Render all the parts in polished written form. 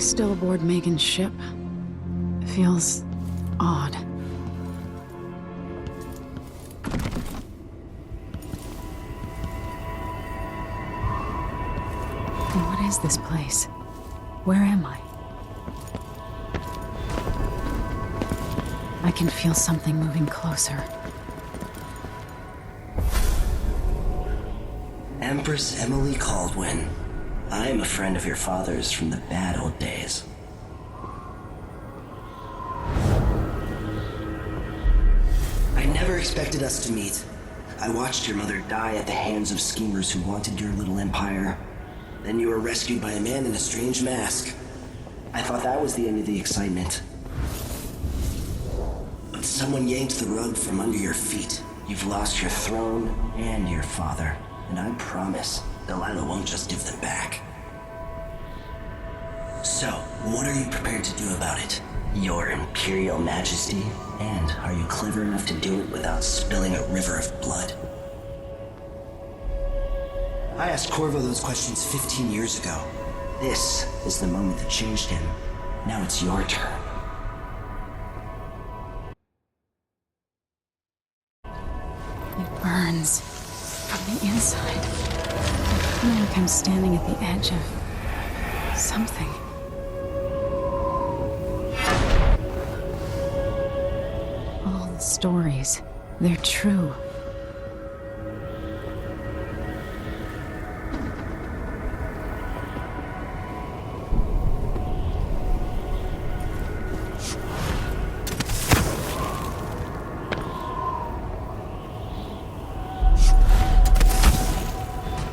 still aboard Megan's ship? It feels odd. What is this place? Where am I? I can feel something moving closer. Empress Emily Caldwin. I am a friend of your father's from the bad old days. I never expected us to meet. I watched your mother die at the hands of schemers who wanted your little empire. Then you were rescued by a man in a strange mask. I thought that was the end of the excitement. But someone yanked the rug from under your feet. You've lost your throne and your father. And I promise, Delilah won't just give them back. So, what are you prepared to do about it? Your Imperial Majesty? And are you clever enough to do it without spilling a river of blood? I asked Corvo those questions 15 years ago. This is the moment that changed him. Now it's your turn. It burns from the inside. I feel like I'm standing at the edge of something. All the stories, they're true.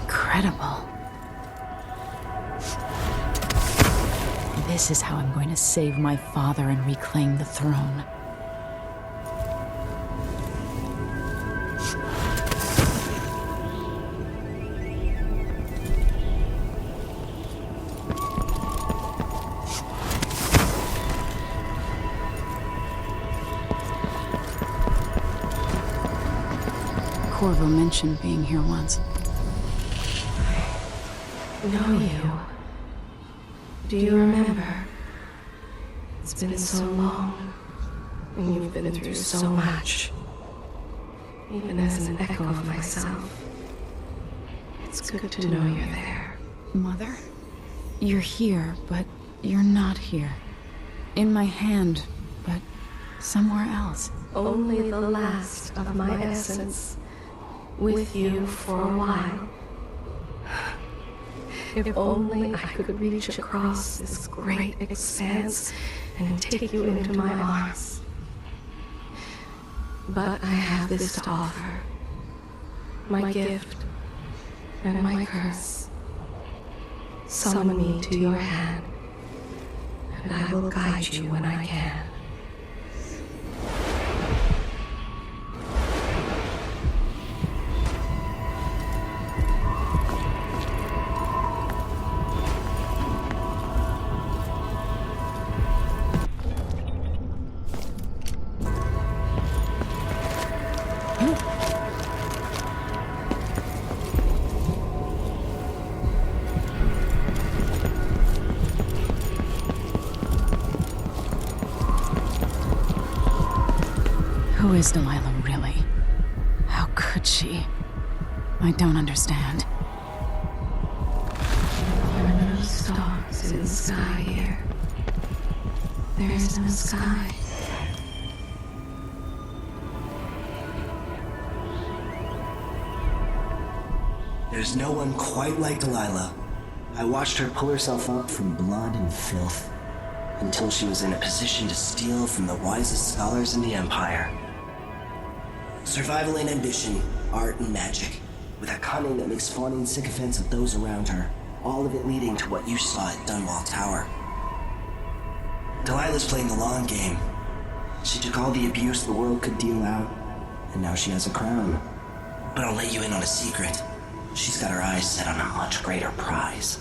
Incredible. This is how I'm going to save my father and reclaim the throne. Corvo mentioned being here once. Know you. Do you remember? It's been so long, and you've been through so much. Even as an echo of myself, it's good to know you're there. Mother? You're here, but you're not here. In my hand, but somewhere else. Only the last of my essence, with you for a while. If only I could reach across this great expanse and take you into my arms. But I have this to offer. My gift and my curse. Summon me to your hand, and I will guide you when I can. Who is Delilah really? How could she? I don't understand. There are no stars in the sky here. There is no sky. There's no one quite like Delilah. I watched her pull herself up from blood and filth until she was in a position to steal from the wisest scholars in the Empire. Survival and ambition, art and magic, with a cunning that makes fawning sycophants of those around her, all of it leading to what you saw at Dunwall Tower. Delilah's playing the long game. She took all the abuse the world could deal out, and now she has a crown. But I'll let you in on a secret. She's got her eyes set on a much greater prize.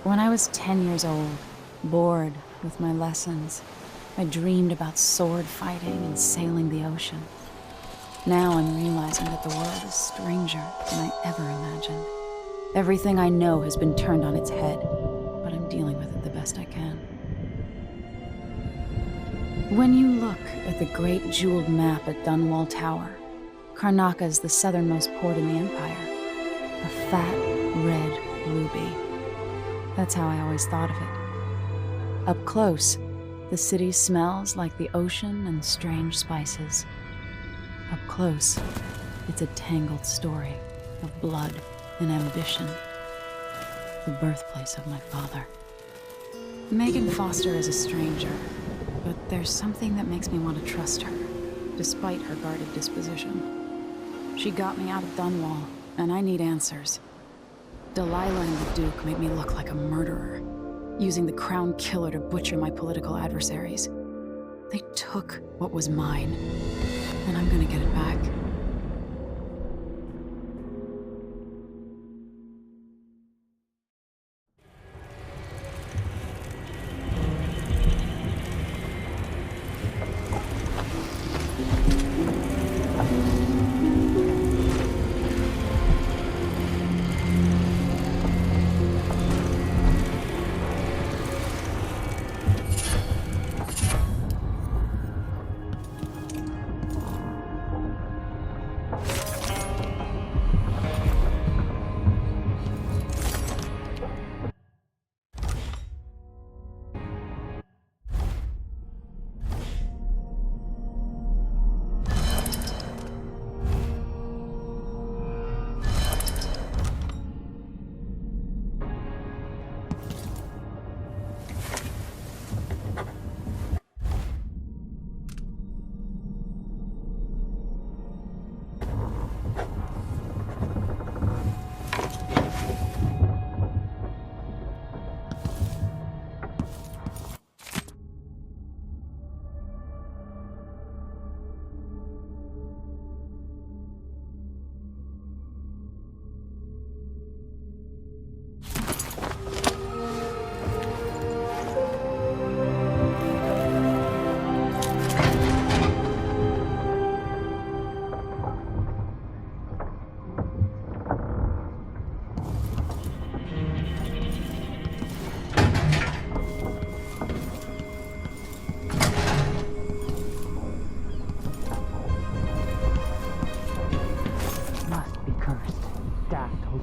When I was 10 years old, bored with my lessons, I dreamed about sword fighting and sailing the ocean. Now I'm realizing that the world is stranger than I ever imagined. Everything I know has been turned on its head, but I'm dealing with it the best I can. When you look at the great jeweled map at Dunwall Tower, Karnaca is the southernmost port in the Empire. A fat, red ruby. That's how I always thought of it. Up close, the city smells like the ocean and strange spices. Up close, it's a tangled story of blood and ambition. The birthplace of my father. Megan Foster is a stranger, but there's something that makes me want to trust her, despite her guarded disposition. She got me out of Dunwall, and I need answers. Delilah and the Duke made me look like a murderer, using the Crown Killer to butcher my political adversaries. They took what was mine, and I'm gonna get it back.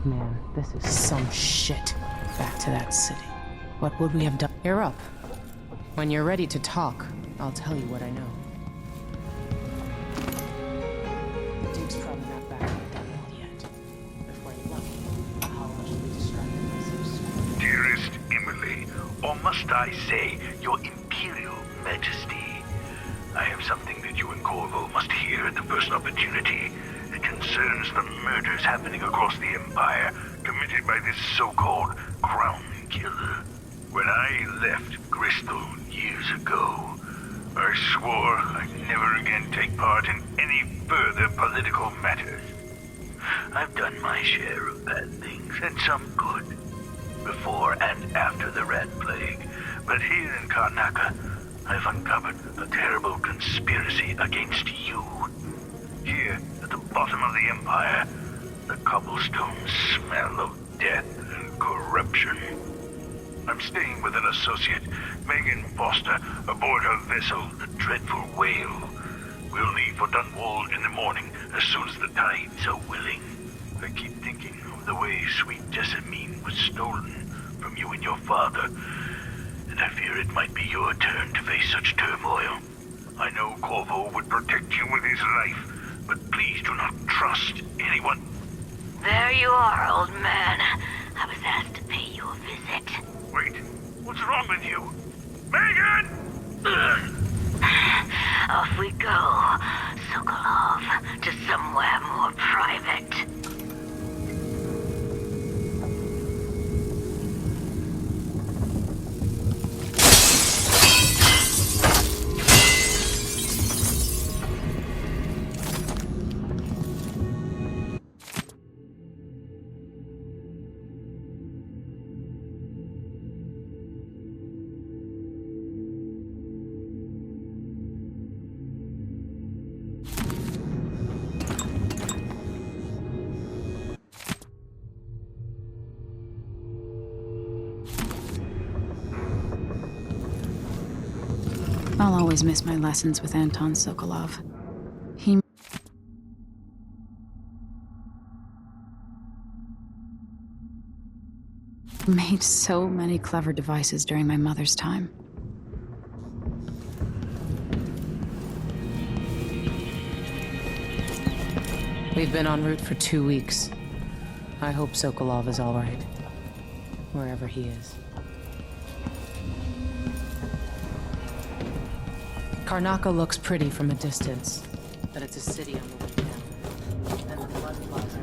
Man, this is some shit. Back to that city. What would we have done? You're up. When you're ready to talk, I'll tell you what I know. The Duke's probably not back in Dunwall yet. Before you're lucky, how much will be distracted by some Dearest Emily, or must I say, your Imperial Majesty, I have something that you and Corvo must hear at the first opportunity. It concerns the murders happening across the Empire, committed by this so-called Crown Killer. When I left Bristol years ago, I swore I'd never again take part in any further political matters. I've done my share of bad things, and some good, before and after the Rat Plague. But here in Karnaca, I've uncovered a terrible conspiracy against you. Here, at the bottom of the Empire, the cobblestones smell of death and corruption. I'm staying with an associate, Megan Foster, aboard her vessel, the Dreadful Whale. We'll leave for Dunwall in the morning, as soon as the tides are willing. I keep thinking of the way sweet Jessamine was stolen from you and your father, and I fear it might be your turn to face such turmoil. I know Corvo would protect you with his life, but please do not trust anyone. There you are, old man. I was asked to pay you a visit. Wait, what's wrong with you? Megan! Off we go, Sokolov, to somewhere more private. I'll always miss my lessons with Anton Sokolov. He made so many clever devices during my mother's time. We've been en route for 2 weeks. I hope Sokolov is all right, wherever he is. Karnaca looks pretty from a distance, but it's a city on the way down. And the blood plaza.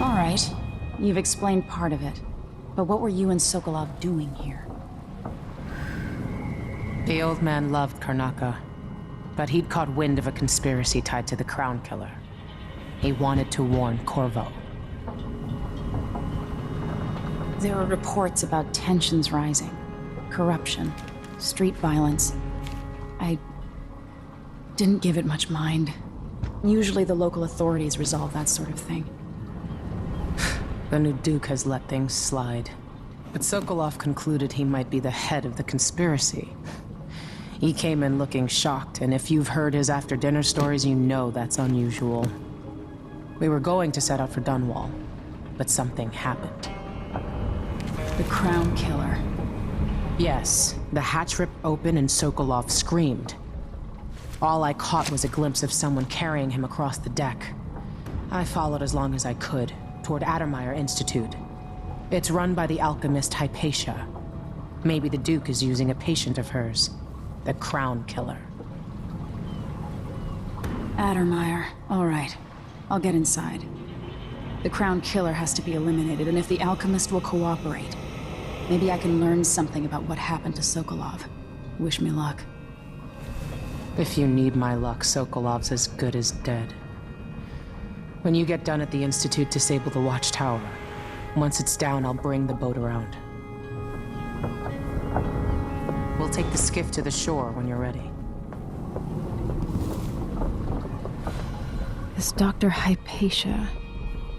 All right, you've explained part of it. But what were you and Sokolov doing here? The old man loved Karnaca, but he'd caught wind of a conspiracy tied to the Crown Killer. He wanted to warn Corvo. There were reports about tensions rising, corruption, street violence. I didn't give it much mind. Usually the local authorities resolve that sort of thing. The new Duke has let things slide. But Sokolov concluded he might be the head of the conspiracy. He came in looking shocked, and if you've heard his after-dinner stories, you know that's unusual. We were going to set out for Dunwall, but something happened. The Crown Killer. Yes, the hatch ripped open and Sokolov screamed. All I caught was a glimpse of someone carrying him across the deck. I followed as long as I could, toward Addermeyer Institute. It's run by the alchemist Hypatia. Maybe the Duke is using a patient of hers, the Crown Killer. Addermeyer. All right. I'll get inside. The Crown Killer has to be eliminated, and if the alchemist will cooperate, maybe I can learn something about what happened to Sokolov. Wish me luck. If you need my luck, Sokolov's as good as dead. When you get done at the Institute, disable the watchtower. Once it's down, I'll bring the boat around. We'll take the skiff to the shore when you're ready. This Dr. Hypatia,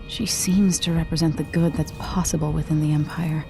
she seems to represent the good that's possible within the Empire.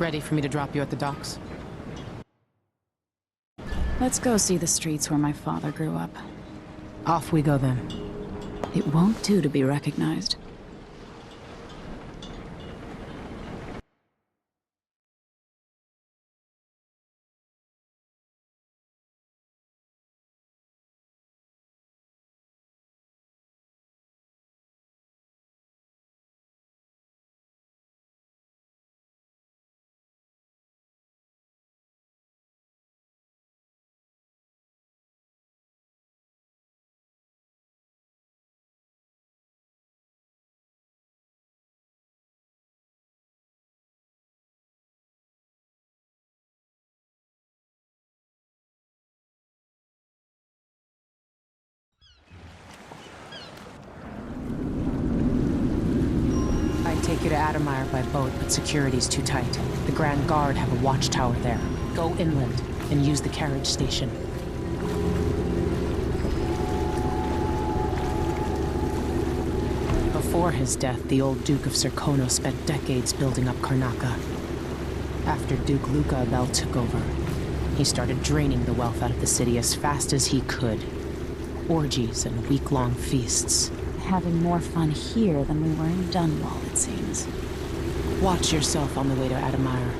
Ready for me to drop you at the docks? Let's go see the streets where my father grew up. Off we go then. It won't do to be recognized. Take you to Adamire by boat, but security's too tight. The Grand Guard have a watchtower there. Go inland and use the carriage station. Before his death, the old Duke of Serkono spent decades building up Karnaca. After Duke Luca Abel took over, he started draining the wealth out of the city as fast as he could. Orgies and week-long feasts. Having more fun here than we were in Dunwall, it seems. Watch yourself on the way to Adamire.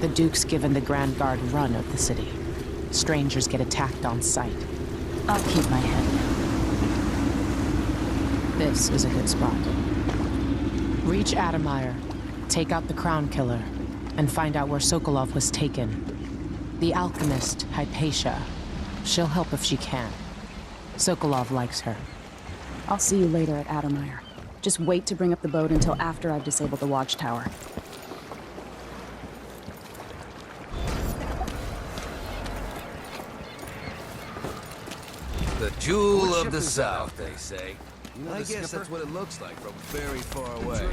The Duke's given the Grand Guard run of the city. Strangers get attacked on sight. I'll keep my head down. This is a good spot. Reach Adamire, take out the Crown Killer, and find out where Sokolov was taken. The alchemist, Hypatia. She'll help if she can. Sokolov likes her. I'll see you later at Adamire. Just wait to bring up the boat until after I've disabled the watchtower. The jewel of the South, they say. I guess that's what it looks like from very far away.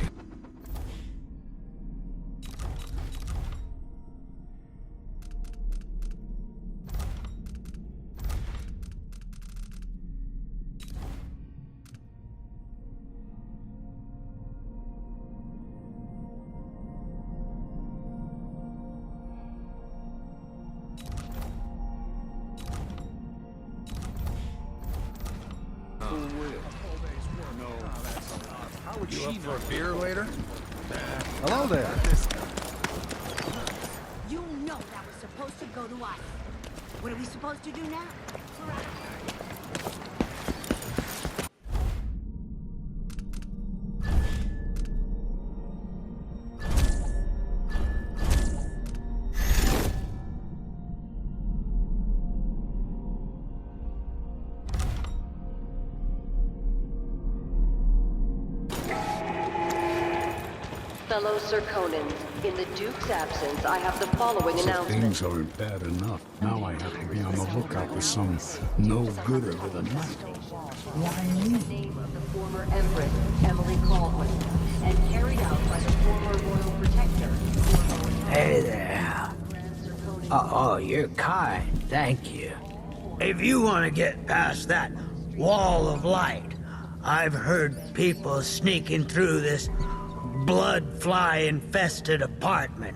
You up for a beer later? Hello there. You know that was supposed to go to us. What are we supposed to do now? Fellow Serkonans, in the Duke's absence, I have the following announcement. Things aren't bad enough. Now I have to be on the lookout for some no-gooder with a knife. In the name of the former Empress, Emily Caldwell, and carried out by the former Royal Protector. Hey there. Oh, you're kind. Thank you. If you want to get past that wall of light, I've heard people sneaking through this blood-fly-infested apartment.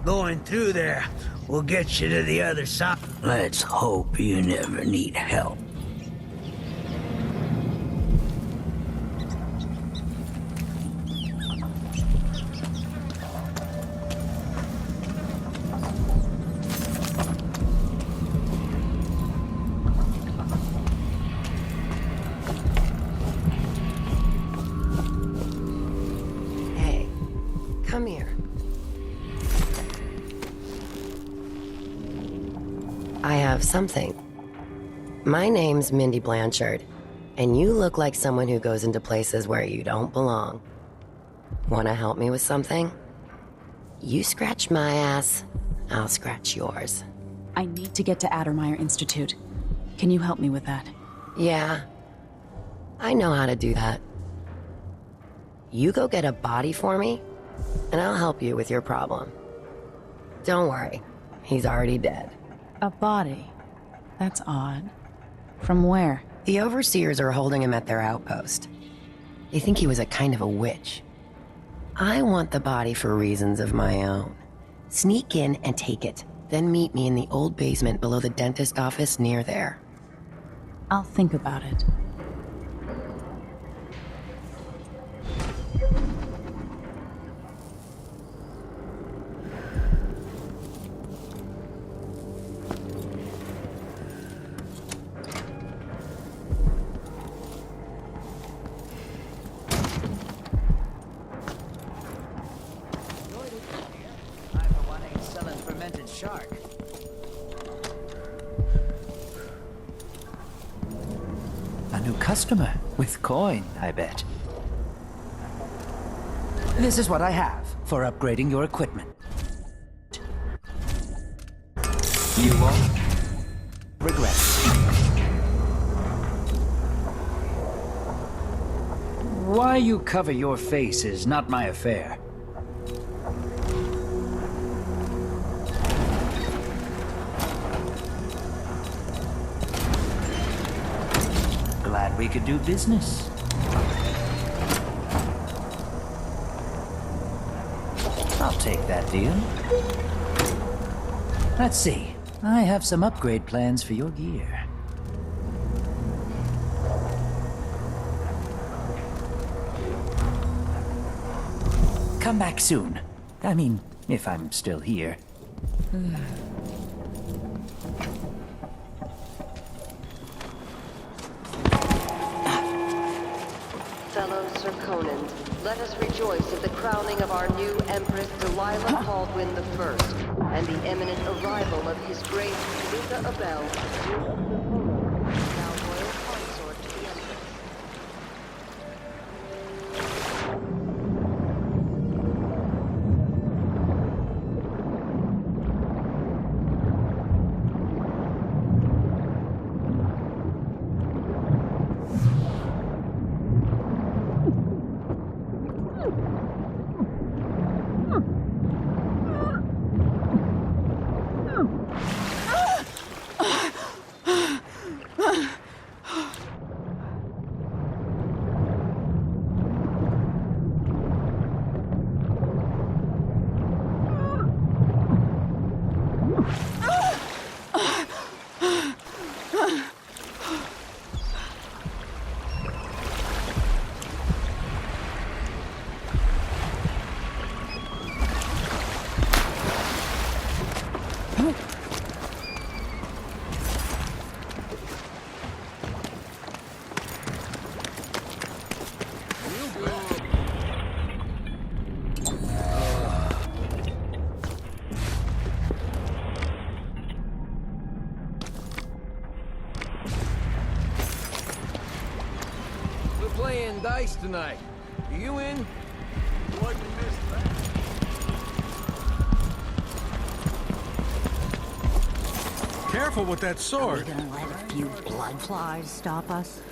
Going through there will get you to the other side. Let's hope you never need help. Come here. I have something. My name's Mindy Blanchard, and you look like someone who goes into places where you don't belong. Want to help me with something? You scratch my ass, I'll scratch yours. I need to get to Addermeyer Institute. Can you help me with that? Yeah. I know how to do that. You go get a body for me, and I'll help you with your problem. Don't worry, he's already dead. A body? That's odd. From where? The overseers are holding him at their outpost. They think he was a kind of a witch. I want the body for reasons of my own. Sneak in and take it. Then meet me in the old basement below the dentist office near there. I'll think about it. Shark. A new customer with coin, I bet. This is what I have for upgrading your equipment. You won't regret it. Why you cover your face is not my affair. Glad we could do business. I'll take that deal. Let's see. I have some upgrade plans for your gear. Come back soon. I mean, if I'm still here. Fellow Sir Conan, let us rejoice at the crowning of our new Empress Delilah Baldwin I, and the imminent arrival of His Grace Luca Abel, Duke of Napoleon, now royal consort to the Empress. Playing dice tonight. Are you in? Wouldn't miss that. Careful with that sword. Are we gonna let a few blood flies stop us?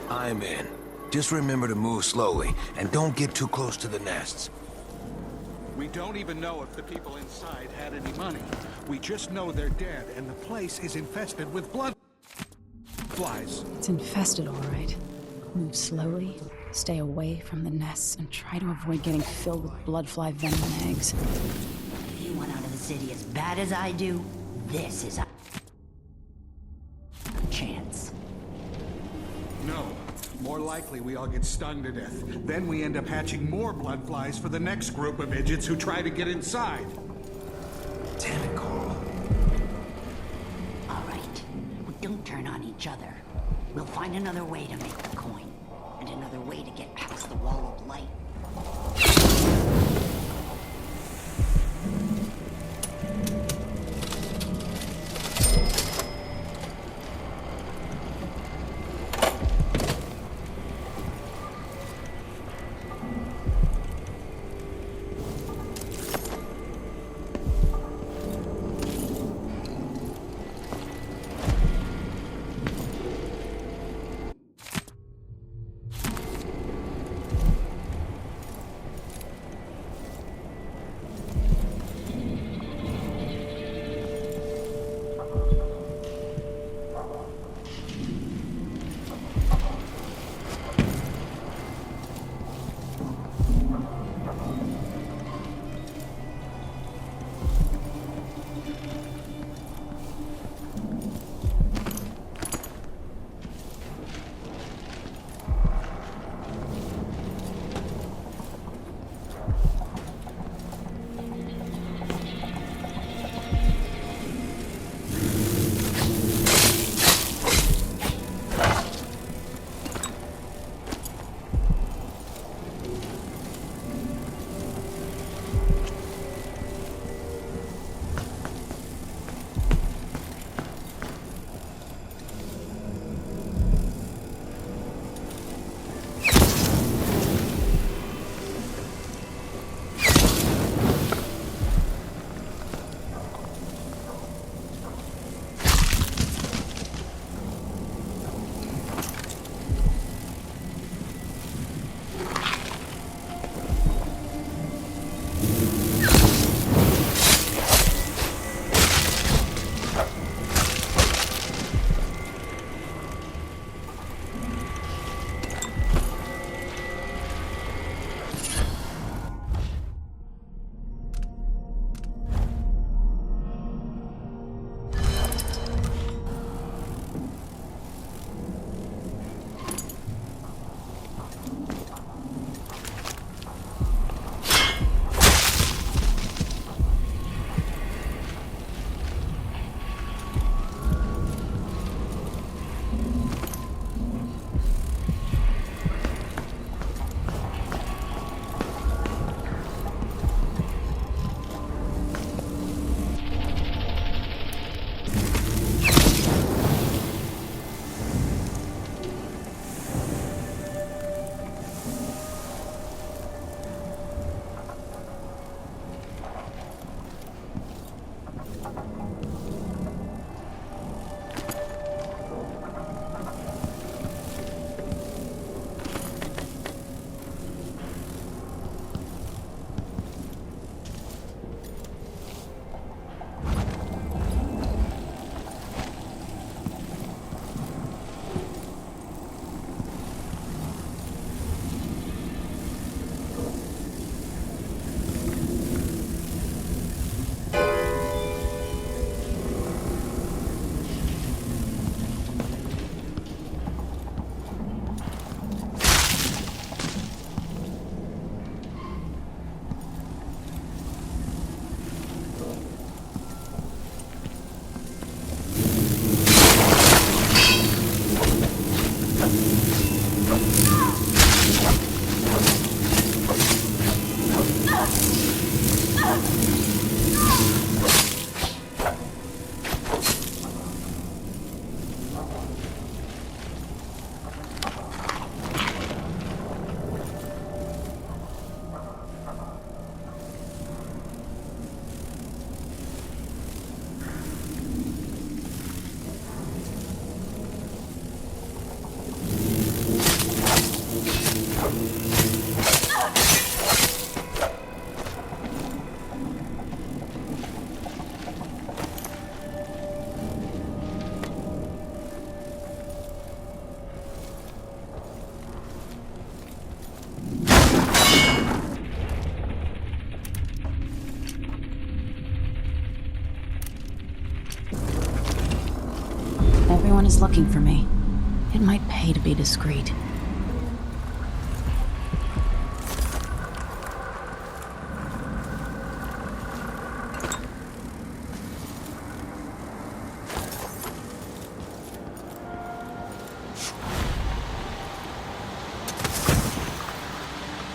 I'm in. Just remember to move slowly, and don't get too close to the nests. We don't even know if the people inside had any money. We just know they're dead, and the place is infested with blood flies. It's infested, all right. Move slowly, stay away from the nests, and try to avoid getting filled with bloodfly venom and eggs. If you want out of the city as bad as I do, this is a chance. No. More likely we all get stung to death. Then we end up hatching more blood flies for the next group of idiots who try to get inside. Damn it, Carl. All right. We don't turn on each other. We'll find another way to make the coin, and another way to get past the wall of light. someone is looking for me. It might pay to be discreet.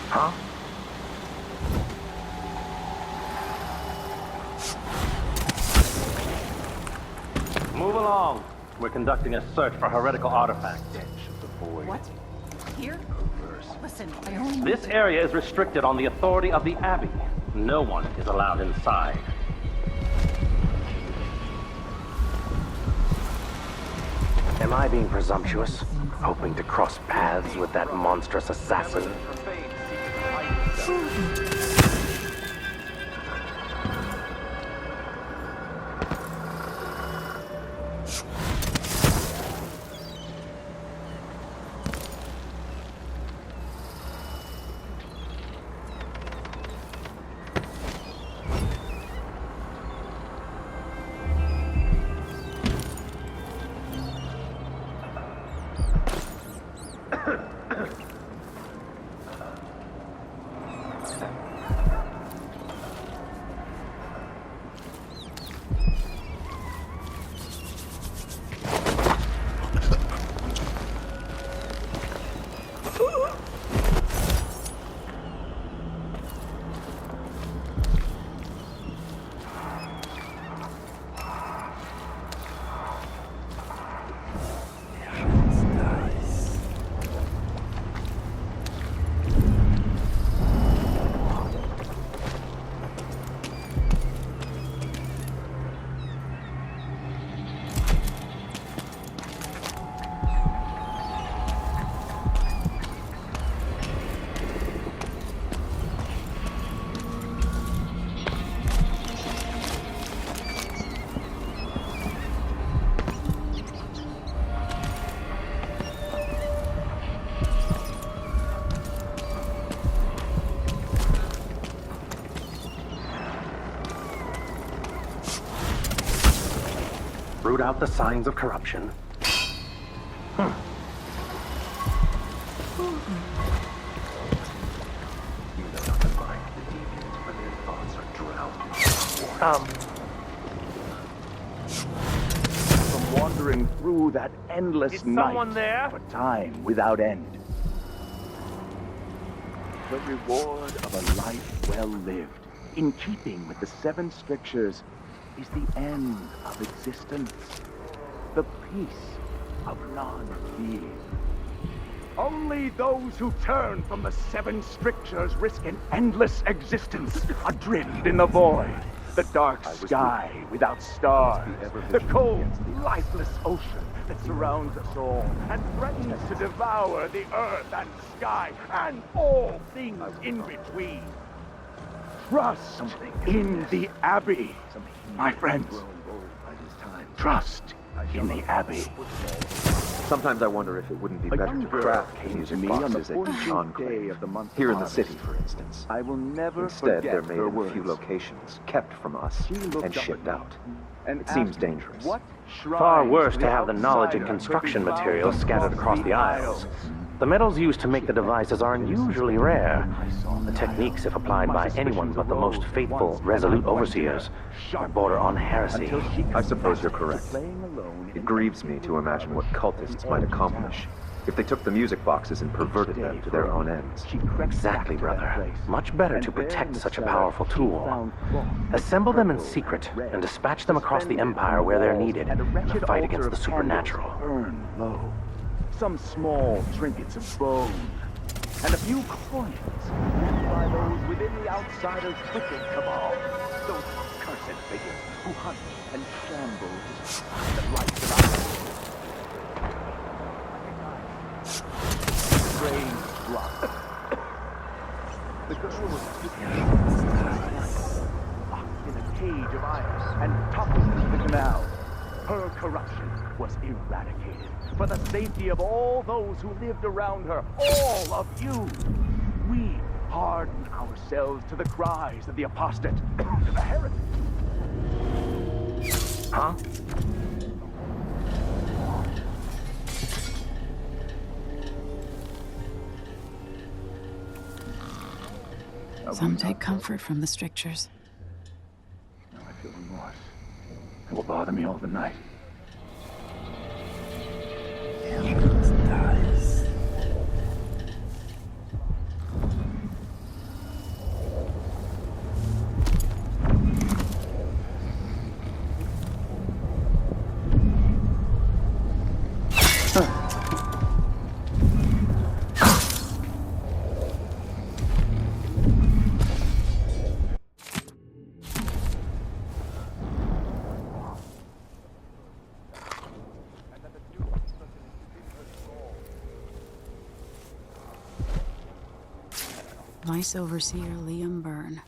Huh? Move along. We're conducting a search for heretical artifacts. What? Here? Listen, I only... This area is restricted on the authority of the Abbey. No one is allowed inside. Am I being presumptuous? Hoping to cross paths with that monstrous assassin? Root out the signs of corruption. From wandering through that endless night someone there? for time without end. The reward of a life well lived, in keeping with the 7 strictures, is the end of existence, the peace of non-being. Only those who turn from the 7 strictures risk an endless existence, adrift in the void, the dark sky without stars, the cold, lifeless ocean that surrounds us all and threatens to devour the earth and sky and all things in between. Trust in the Abbey, my friends. Trust in the Abbey. Sometimes I wonder if it wouldn't be better to craft music boxes at each enclave. Here in the city, for instance. I will never Instead, they're made her in a words. few locations, kept from us, and shipped out. And It seems asked me, dangerous. what Far shrines worse the to have the knowledge and outsider construction could be materials found scattered across the Isles. The metals used to make the devices are unusually rare. The techniques, if applied by anyone but the most faithful, resolute overseers, border on heresy. I suppose you're correct. It grieves me to imagine what cultists might accomplish if they took the music boxes and perverted them to their own ends. Exactly, brother. Much better to protect such a powerful tool. Assemble them in secret and dispatch them across the Empire where they're needed in the fight against the supernatural. Burn low. Some small trinkets of bone, and a few coins left by those within the outsider's wicked cabal. Those cursed figures who hunt and shamble to destroy the life of others. Strange blood. The girl was locked in a cage of iron and toppled into the canal. Her corruption was eradicated for the safety of all those who lived around her, all of you. We harden ourselves to the cries of the apostate, to the heretic. Huh? Some take comfort from the strictures. Now I feel remorse. It will bother me all the night. Vice Overseer Liam Byrne.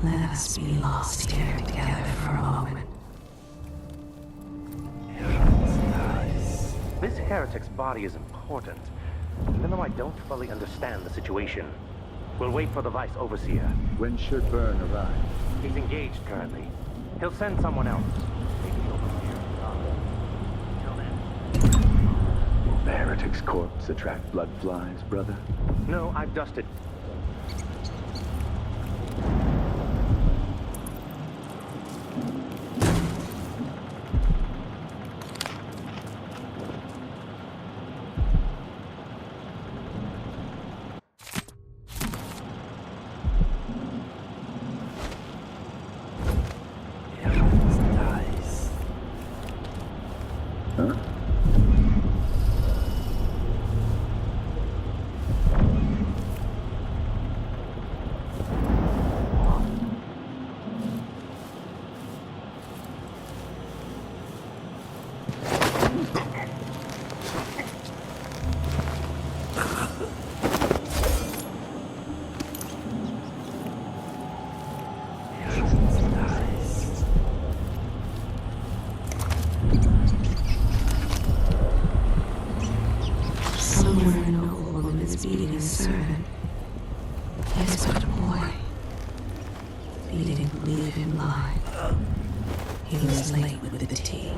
Let's be lost here together for a moment. This heretic's body is important, even though I don't fully understand the situation. We'll wait for the Vice Overseer. When should Byrne arrive? He's engaged currently. He'll send someone else. Maybe the Overseer. Till then. Will the heretic's corpse attract blood flies, brother? No, I've dusted. Beating his servant. He is but a boy. He didn't leave him blind. He was late with the tea.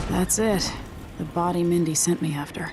That's it. The body Mindy sent me after.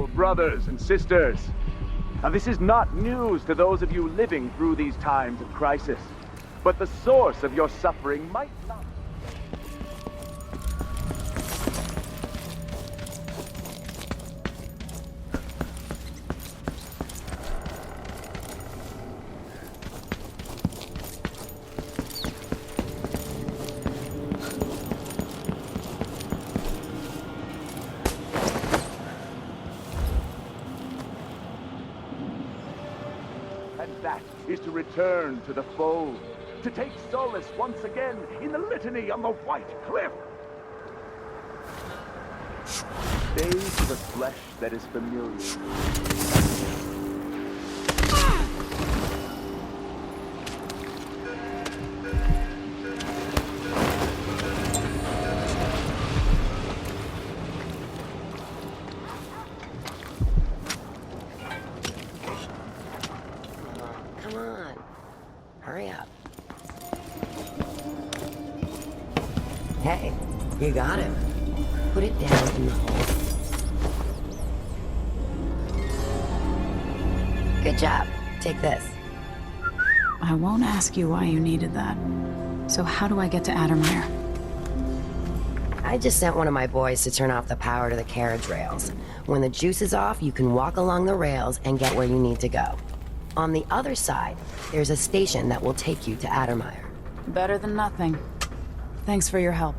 Hello, brothers and sisters. Now, this is not news to those of you living through these times of crisis, but the source of your suffering might not. That is to return to the fold, to take solace once again in the litany on the White Cliff. Stay to the flesh that is familiar. Come on. Hurry up. Hey, you got him. Put it down in the hole. Good job. Take this. I won't ask you why you needed that. So how do I get to Addermire? I just sent one of my boys to turn off the power to the carriage rails. When the juice is off, you can walk along the rails and get where you need to go. On the other side, there's a station that will take you to Addermire. Better than nothing. Thanks for your help.